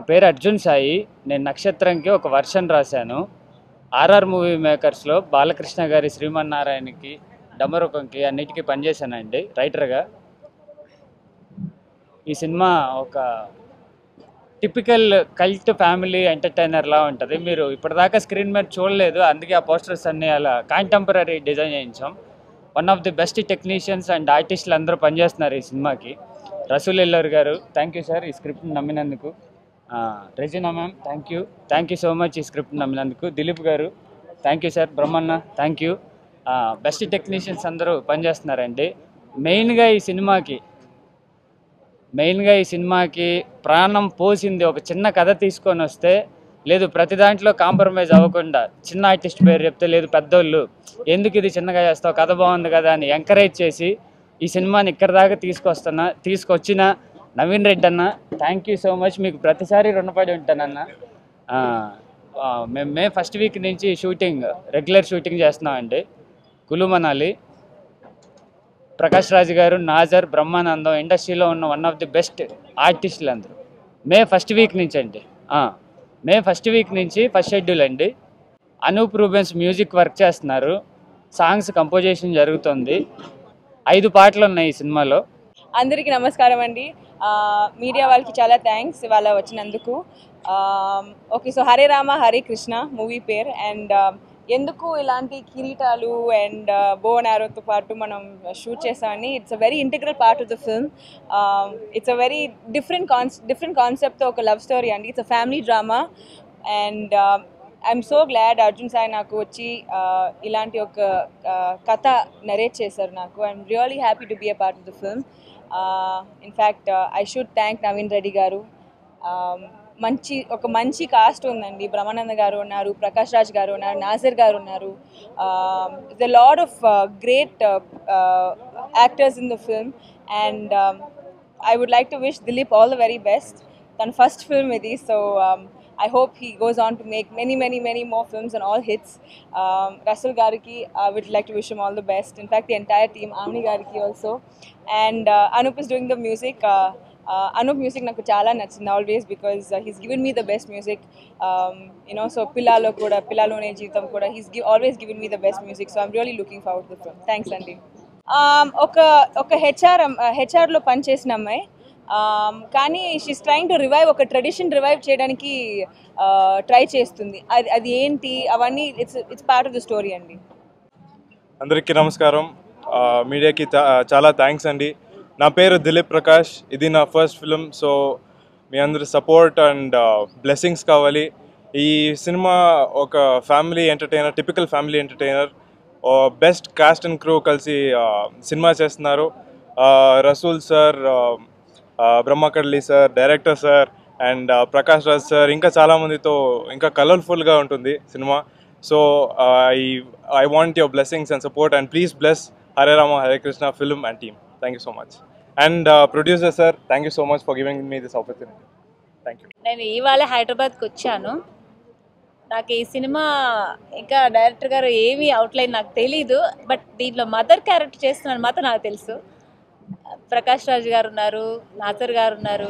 పేరు అర్జున్ సాయి. నేను నక్షత్రంకి ఒక వర్షన్ రాశాను. ఆర్ఆర్ మూవీ మేకర్స్లో బాలకృష్ణ గారి శ్రీమన్నారాయణకి, డమరుకంకి అన్నిటికీ పనిచేశానండి రైటర్గా. ఈ సినిమా ఒక టిపికల్ కల్ట్ ఫ్యామిలీ ఎంటర్టైనర్లా ఉంటుంది. మీరు ఇప్పటిదాకా స్క్రీన్ మీద చూడలేదు, అందుకే ఆ పోస్టర్స్ అన్నీ అలా కాంటెంపరీ డిజైన్ చేయించాం. One of the best technicians and ఆర్టిస్టులు అందరూ పనిచేస్తున్నారు ఈ సినిమాకి. రసూల్ ఎల్లర్ గారు, థ్యాంక్ యూ సార్ ఈ స్క్రిప్ట్ని నమ్మినందుకు. Regina ma'am, thank you so much ఈ స్క్రిప్ట్ని నమ్మినందుకు. దిలీప్ గారు, thank you sir. Brahmanna, thank you. Best technicians అందరూ పనిచేస్తున్నారండి. మెయిన్గా ఈ సినిమాకి ప్రాణం పోసింది ఒక చిన్న కథ తీసుకొని వస్తే, లేదు ప్రతి దాంట్లో కాంప్రమైజ్ అవ్వకుండా చిన్న ఆర్టిస్ట్ పేరు చెప్తే, లేదు పెద్దోళ్ళు ఎందుకు ఇది చిన్నగా చేస్తావు, కథ బాగుంది కదా అని ఎంకరేజ్ చేసి ఈ సినిమాని ఇక్కడ దాకా తీసుకొచ్చిన నవీన్ రెడ్డి అన్న, థ్యాంక్ యూ సో మచ్. మీకు ప్రతిసారి రుణపడి ఉంటానన్న. మేము మే ఫస్ట్ వీక్ నుంచి రెగ్యులర్ షూటింగ్ చేస్తున్నామండి. కులు మనాలి. ప్రకాష్ రాజ్ గారు, నాజర్, బ్రహ్మానందం ఇండస్ట్రీలో ఉన్న వన్ ఆఫ్ ది బెస్ట్ ఆర్టిస్టులు అందరూ మే ఫస్ట్ వీక్ నుంచి ఫస్ట్ షెడ్యూల్ అండి. అనూప్ రూబెన్స్ మ్యూజిక్ వర్క్ చేస్తున్నారు. సాంగ్స్ కంపోజిషన్ జరుగుతుంది. 5 పాటలు ఉన్నాయి ఈ సినిమాలో. అందరికీ నమస్కారం అండి. మీడియా వాళ్ళకి చాలా థ్యాంక్స్ ఇవాళ వచ్చినందుకు. Okay, so Hare Rama Hare Krishna movie పేరు. అండ్ ఎందుకు ఇలాంటి కిరీటాలు అండ్ బో అండ్ ఆరోతో పాటు మనం షూట్ చేసామని, it's a very integral part of the film. It's a very different కాన్సెప్ట్తో ఒక లవ్ స్టోరీ అండి. It's a family drama. And I'm so glad Arjun Sai నాకు వచ్చి ఇలాంటి ఒక కథ నరేట్ చేశారు నాకు. I'm really happy to be a part of the film. In fact I should thank Naveen Reddy garu. మంచి కాస్ట్ ఉందండి. బ్రహ్మానంద గారు ఉన్నారు, ప్రకాష్ రాజ్ గారు ఉన్నారు, నాజర్ గారు ఉన్నారు. The lot of great actors in the film. And I would like to wish Dileep all the very best. తన first film ఇది. So I hope he goes on to make many more films and all hits. Russell Gariki, I would like to wish him all the best. In fact, the entire team, Amni Gariki also. And Anup is doing the music. Anup music naku chala nachindi always, because he's given me the best music. So Pillalo ne Jeetam kuda, he's always given me the best music. So I'm really looking forward to the film. Thanks Andy. Oka HR lo pan chesina ammayi. కానీ she's trying to revive, ఒక tradition revive చేయడానికి try చేస్తుంది. అది ఏంటి అవన్నీ it's part of the story అండి. అందరికీ నమస్కారం. మీడియాకి చాలా థ్యాంక్స్ అండి. నా పేరు దిలీప్ ప్రకాష్. ఇది నా ఫస్ట్ ఫిలిం. సో మీ అందరి సపోర్ట్ అండ్ బ్లెస్సింగ్స్ కావాలి. ఈ సినిమా ఒక family entertainer, typical family entertainer. Best cast and crew కలిసి సినిమా చేస్తున్నారు. Rasool sir, Brahmakadli sir, director sir, and Prakash Raj sir, ఇంకా చాలామందితో ఇంకా కలర్ఫుల్గా ఉంటుంది cinema. So I want your blessings and support, and please bless Hare Rama Hare Krishna film and team. Thank you so much. And producer sir, thank you so much for giving me this opportunity. Thank you. నేను ఇవాళ హైదరాబాద్కి వచ్చాను. నాకు ఈ cinema ఇంకా director గారు ఏమీ outline నాకు తెలీదు, బట్ దీంట్లో మదర్ క్యారెక్టర్ చేస్తున్నాను మాత్రం నాకు తెలుసు. ప్రకాష్ రాజ్ గారు ఉన్నారు, నాజర్ గారు ఉన్నారు,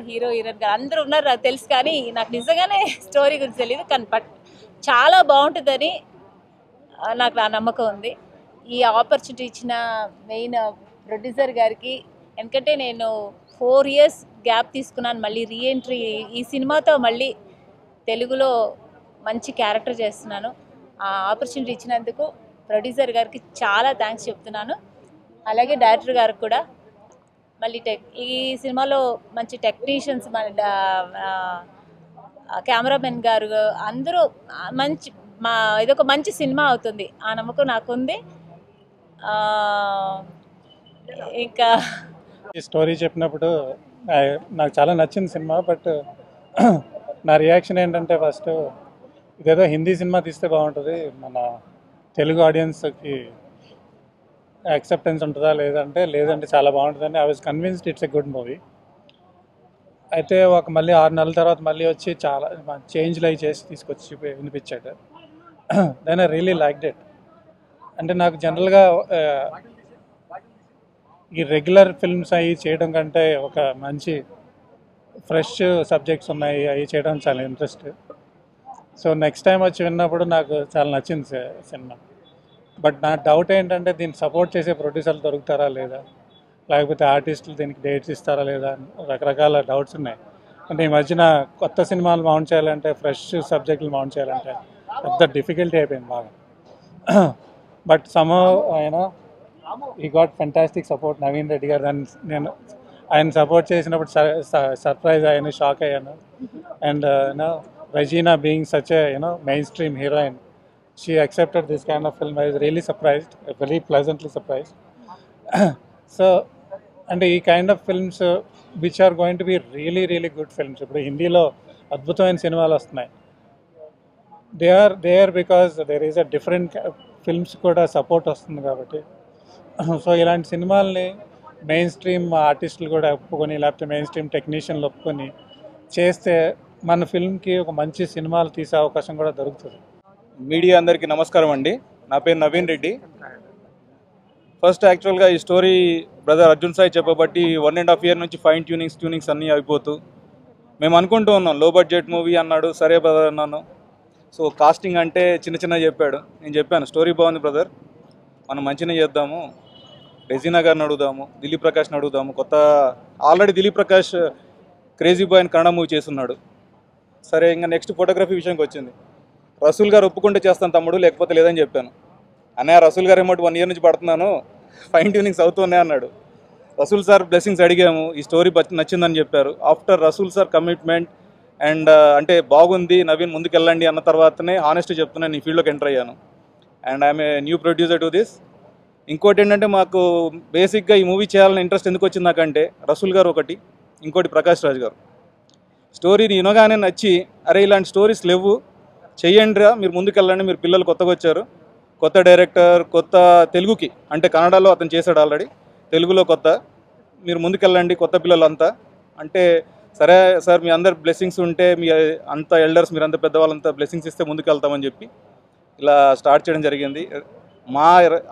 హీరో హీరోయిన్ గారు అందరూ ఉన్నారు నాకు తెలుసు. కానీ నాకు నిజంగానే స్టోరీ గురించి తెలియదు, కానీ బట్ చాలా బాగుంటుందని నాకు నా నమ్మకం ఉంది. ఈ ఆపర్చునిటీ ఇచ్చిన మెయిన్ ప్రొడ్యూసర్ గారికి, ఎందుకంటే నేను 4 years గ్యాప్ తీసుకున్నాను, మళ్ళీ రీఎంట్రీ ఈ సినిమాతో మళ్ళీ తెలుగులో మంచి క్యారెక్టర్ చేస్తున్నాను. ఆ ఆపర్చునిటీ ఇచ్చినందుకు ప్రొడ్యూసర్ గారికి చాలా థ్యాంక్స్ చెప్తున్నాను. అలాగే డైరెక్టర్ గారికి కూడా. మళ్ళీ ఈ సినిమాలో మంచి టెక్నీషియన్స్, మన కెమెరామెన్ గారు అందరూ ఇదొక మంచి సినిమా అవుతుంది ఆ నమ్మకం నాకుంది. ఇంకా ఈ స్టోరీ చెప్పినప్పుడు నాకు చాలా నచ్చింది సినిమా. బట్ నా రియాక్షన్ ఏంటంటే, ఫస్ట్ ఇదేదో హిందీ సినిమా తీస్తే బాగుంటుంది, మన తెలుగు ఆడియన్స్కి యాక్సెప్టెన్స్ ఉంటుందా లేదంటే చాలా బాగుంటుందని I was convinced it's a good movie. అయితే మళ్ళీ 6 నెలల తర్వాత మళ్ళీ వచ్చి చాలా చేంజ్లు అవి చేసి తీసుకొచ్చి వినిపించాడు. Then I really liked it. అంటే నాకు జనరల్గా ఈ రెగ్యులర్ ఫిల్మ్స్ అవి చేయడం కంటే ఒక మంచి ఫ్రెష్ సబ్జెక్ట్స్ ఉన్నాయి, అవి చేయడం చాలా ఇంట్రెస్ట్. సో నెక్స్ట్ టైం వచ్చి విన్నప్పుడు నాకు చాలా నచ్చింది సినిమా. బట్ నా డౌట్ ఏంటంటే దీన్ని సపోర్ట్ చేసే ప్రొడ్యూసర్లు దొరుకుతారా లేదా, లేకపోతే ఆర్టిస్టులు దీనికి డేట్స్ ఇస్తారా లేదా, రకరకాల డౌట్స్ ఉన్నాయి. అంటే ఈ మధ్యన కొత్త సినిమాలు మౌంట్ చేయాలంటే, ఫ్రెష్ సబ్జెక్టులు మౌంట్ చేయాలంటే పెద్ద డిఫికల్టీ అయిపోయింది బాగా. బట్ సమ్హౌ ఈ got fantastic support Naveen Reddy గారు. దాన్ని నేను ఆయన సపోర్ట్ చేసినప్పుడు సర్ప్రైజ్ అయ్యాను, షాక్ అయ్యాను. And Regina being such a main stream heroine, she accepted this kind of film. I was really surprised, very pleasantly surprised. So, and ఈ kind of films which are going to be really really good films. ఇప్పుడు హిందీలో అద్భుతమైన సినిమాలు వస్తున్నాయి. They are there because there is a different films కూడా support వస్తుంది కాబట్టి. So ఇలాంటి సినిమాల్ని మెయిన్ స్ట్రీమ్ ఆర్టిస్టులు కూడా ఒప్పుకొని, లేకపోతే మెయిన్ స్ట్రీమ్ టెక్నీషియన్లు ఒప్పుకొని చేస్తే మన ఫిల్మ్కి ఒక మంచి సినిమాలు తీసే అవకాశం కూడా దొరుకుతుంది. మీడియా అందరికీ నమస్కారం అండి. నా పేరు నవీన్ రెడ్డి. ఫస్ట్ యాక్చువల్గా ఈ స్టోరీ బ్రదర్ అర్జున్ సాయి చెప్పబట్టి 1.5 year నుంచి ఫైన్ ట్యూనింగ్స్ అన్నీ అయిపోతూ మేము అనుకుంటూ ఉన్నాం లో బడ్జెట్ మూవీ అన్నాడు. సరే బ్రదర్ అన్నాను. సో కాస్టింగ్ అంటే చిన్న చెప్పాడు. నేను చెప్పాను స్టోరీ బాగుంది బ్రదర్, మనం మంచిగా చేద్దాము, రెజీనా గారిని అడుగుదాము, దిలీప్ ప్రకాష్ని అడుగుదాము. Already Dileep Prakash crazy boy అని కన్నడ మూవీ చేస్తున్నాడు. సరే ఇంకా నెక్స్ట్ ఫోటోగ్రఫీ విషయానికి వచ్చింది. రసూల్ గారు ఒప్పుకుంటే చేస్తాను తమ్ముడు, లేకపోతే లేదని చెప్పాను. అన్నయ్య రసూల్ గారు ఏమో 1 year నుంచి పడుతున్నాను, ఫైన్ ట్యూనింగ్స్ అవుతున్నాయి అన్నాడు. రసూల్ సార్ బ్లెస్సింగ్స్ అడిగాము, ఈ స్టోరీ నచ్చిందని చెప్పారు. After Rasool sir commitment and అంటే బాగుంది నవీన్ ముందుకెళ్ళండి అన్న తర్వాతనే హానెస్ట్ చెప్తున్నాను ఈ ఫీల్డ్లోకి ఎంటర్ అయ్యాను. And I'm a new producer to this. ఇంకోటి ఏంటంటే మాకు బేసిక్గా ఈ మూవీ చేయాలని ఇంట్రెస్ట్ ఎందుకు వచ్చింది నాకంటే రసూల్ గారు ఒకటి, ఇంకోటి ప్రకాష్ రాజ్ గారు. స్టోరీని వినగానే నచ్చి అరే ఇలాంటి స్టోరీస్ లేవు, చెయ్యండిరా, మీరు ముందుకెళ్ళండి, మీరు పిల్లలు కొత్తగా వచ్చారు, కొత్త డైరెక్టర్, కొత్త తెలుగుకి అంటే కన్నడలో అతను చేశాడు ఆల్రెడీ, తెలుగులో కొత్త, మీరు ముందుకెళ్ళండి కొత్త పిల్లలంతా అంటే సరే సార్ మీ అందరు బ్లెస్సింగ్స్ ఉంటే, మీ అంత ఎల్డర్స్ మీరు అంత పెద్దవాళ్ళంతా బ్లెస్సింగ్స్ ఇస్తే ముందుకెళ్తామని చెప్పి ఇలా స్టార్ట్ చేయడం జరిగింది. మా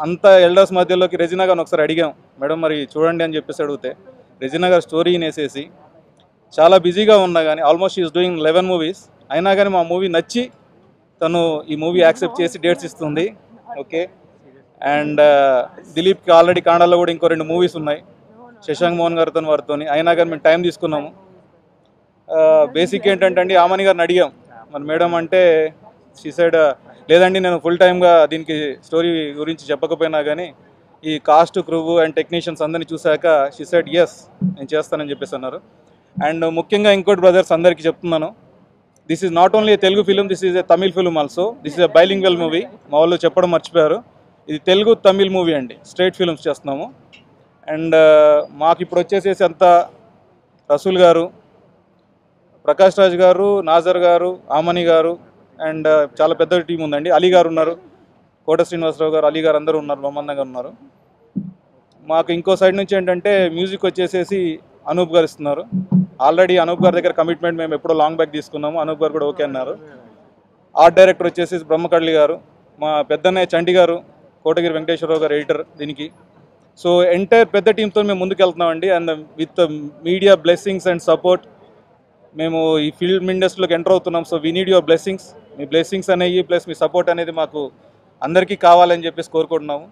అంత ఎల్డర్స్ మధ్యలోకి రెజీనా గారిని ఒకసారి అడిగాం, మేడం మరి చూడండి అని చెప్పేసి అడిగితే రెజీనా గారు స్టోరీని వేసేసి చాలా బిజీగా ఉన్నా కానీ ఆల్మోస్ట్ ఈజ్ డూయింగ్ 11 movies అయినా కానీ మా మూవీ నచ్చి తను ఈ మూవీ యాక్సెప్ట్ చేసి డేట్స్ ఇస్తుంది. ఓకే. అండ్ దిలీప్కి ఆల్రెడీ కన్నడలో కూడా ఇంకో 2 movies ఉన్నాయి శశాంక్ మోహన్ గారితో వారితో, అయినా కానీ మేము టైం తీసుకున్నాము. బేసిక్ ఏంటంటే అండి ఆమని గారిని అడిగాం మరి మేడం అంటే షీ సైడ్ లేదండి నేను ఫుల్ టైమ్గా దీనికి స్టోరీ గురించి చెప్పకపోయినా కానీ ఈ కాస్ట్ క్రూ అండ్ టెక్నీషియన్స్ అందరినీ చూశాక షీ సైడ్ ఎస్ నేను చేస్తానని చెప్పేసి అన్నారు. అండ్ ముఖ్యంగా ఇంకోటి బ్రదర్స్ అందరికీ చెప్తున్నాను, this is not only Telugu film, this is a Tamil film also. This is a bilingual movie. మా వాళ్ళు చెప్పడం మర్చిపోయారు, ఇది తెలుగు తమిళ్ మూవీ అండి, స్ట్రైట్ ఫిలిమ్స్ చేస్తున్నాము. అండ్ మాకు ఇప్పుడు వచ్చేసేసి అంతా రసూల్ గారు, ప్రకాష్ రాజ్ గారు, నాజర్ గారు, ఆమని గారు అండ్ చాలా పెద్ద టీం ఉందండి. అలీ గారు ఉన్నారు, కోట శ్రీనివాసరావు గారు, అలీ గారు అందరూ ఉన్నారు, బ్రహ్మానంద గారు ఉన్నారు. మాకు ఇంకో సైడ్ నుంచి ఏంటంటే మ్యూజిక్ వచ్చేసేసి అనూప్ గారు ఇస్తున్నారు. ఆల్రెడీ అనూప్ గారి దగ్గర కమిట్మెంట్ మేము ఎప్పుడో లాంగ్ బ్యాక్ తీసుకున్నాము, అనూప్ గారు కూడా ఓకే అన్నారు. ఆర్ట్ డైరెక్టర్ వచ్చేసి బ్రహ్మకళ్ళి గారు, మా పెద్దన్నయ్య చంటి గారు, కోటగిరి వెంకటేశ్వరరావు గారు ఎడిటర్ దీనికి. సో ఎంటైర్ పెద్ద టీంతో మేము ముందుకు వెళ్తున్నామండి. And with media blessings and support మేము ఈ ఫిల్మ్ ఇండస్ట్రీలోకి ఎంటర్ అవుతున్నాం. So we need your blessings. Me blessings అనేవి ప్లస్ మీ సపోర్ట్ అనేది మాకు అందరికీ కావాలని చెప్పేసి కోరుకుంటున్నాము.